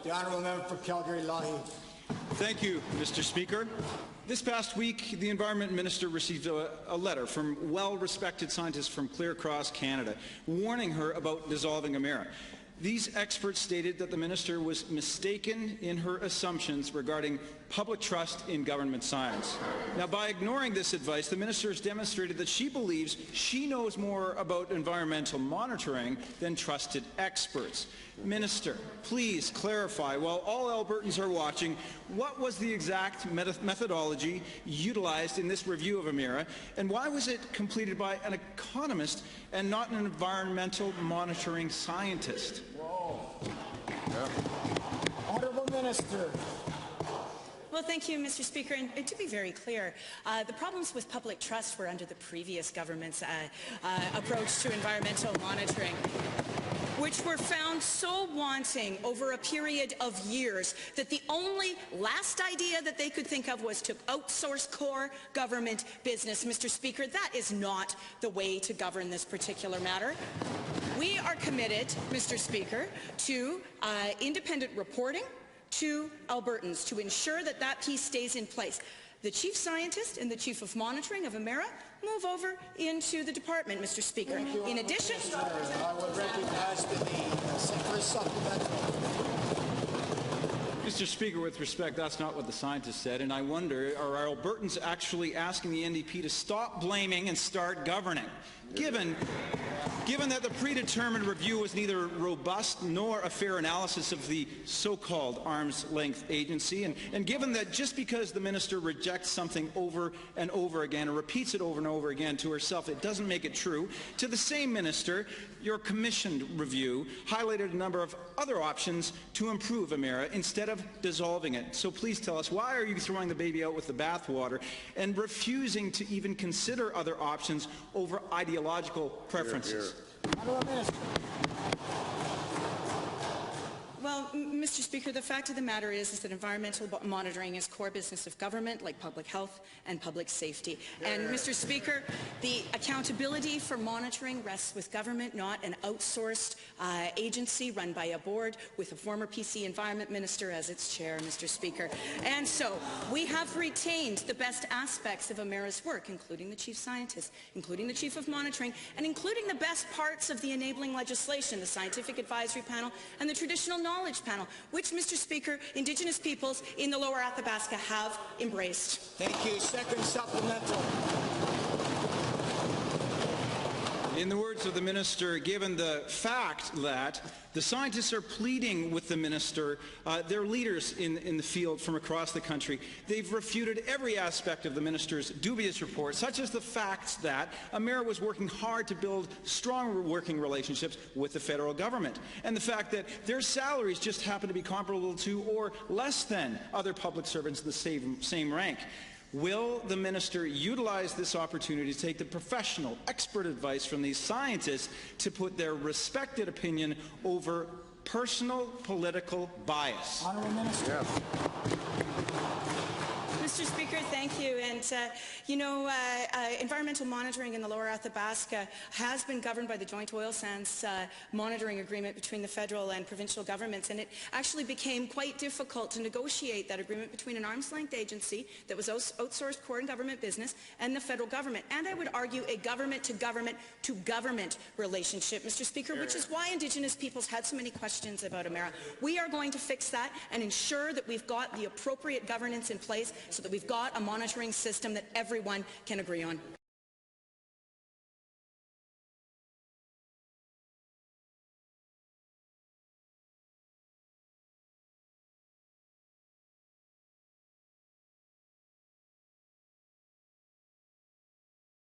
The honourable member for Calgary-Lougheed. Thank you, Mr. Speaker. This past week, the Environment Minister received a letter from well-respected scientists from clear across Canada warning her about dissolving Emera. These experts stated that the minister was mistaken in her assumptions regarding public trust in government science. Now, by ignoring this advice, the minister has demonstrated that she believes she knows more about environmental monitoring than trusted experts. Minister, please clarify, while all Albertans are watching, what was the exact methodology utilized in this review of Emera, and why was it completed by an economist and not an environmental monitoring scientist? Honourable Minister. Well, thank you, Mr. Speaker. And to be very clear, the problems with public trust were under the previous government's approach to environmental monitoring, which were found so wanting over a period of years that the only last idea that they could think of was to outsource core government business. Mr. Speaker, that is not the way to govern this particular matter. We are committed, Mr. Speaker, to independent reporting to Albertans to ensure that that piece stays in place. The Chief Scientist and the Chief of Monitoring of Emera move over into the department, Mr. Speaker. In addition, I would recognize the first supplemental. Mr. Speaker, with respect, that's not what the scientists said, and I wonder, are Albertans actually asking the NDP to stop blaming and start governing? Given that the predetermined review was neither robust nor a fair analysis of the so-called arm's-length agency, and given that just because the minister rejects something over and over again, or repeats it over and over again to herself, it doesn't make it true, to the same minister, your commissioned review highlighted a number of other options to improve Emera instead of dissolving it. So please tell us, why are you throwing the baby out with the bathwater and refusing to even consider other options over ideological preferences? well, Mr. Speaker, the fact of the matter is that environmental monitoring is core business of government, like public health and public safety. And, Mr. Speaker, the accountability for monitoring rests with government, not an outsourced agency run by a board with a former PC Environment Minister as its chair, Mr. Speaker. And so we have retained the best aspects of Emera's work, including the Chief Scientist, including the Chief of Monitoring, and including the best parts of the enabling legislation, the Scientific Advisory Panel and the Traditional Knowledge Panel, which, Mr. Speaker, Indigenous peoples in the Lower Athabasca have embraced. Thank you. Second supplemental. In the words of the minister, given the fact that the scientists are pleading with the minister, their leaders in the field from across the country, they've refuted every aspect of the minister's dubious report, such as the facts that Emera was working hard to build strong working relationships with the federal government, and the fact that their salaries just happen to be comparable to or less than other public servants in the same rank. Will the minister utilize this opportunity to take the professional, expert advice from these scientists to put their respected opinion over personal political bias? Honourable Minister. Yes. Mr. Speaker, thank you. And, environmental monitoring in the Lower Athabasca has been governed by the Joint Oil Sands Monitoring Agreement between the federal and provincial governments, and it actually became quite difficult to negotiate that agreement between an arm's-length agency that was outsourced core and government business and the federal government, and I would argue a government-to-government relationship, Mr. Speaker, which is why Indigenous peoples had so many questions about Emera. We are going to fix that and ensure that we've got the appropriate governance in place so that we've got a monitoring system that everyone can agree on.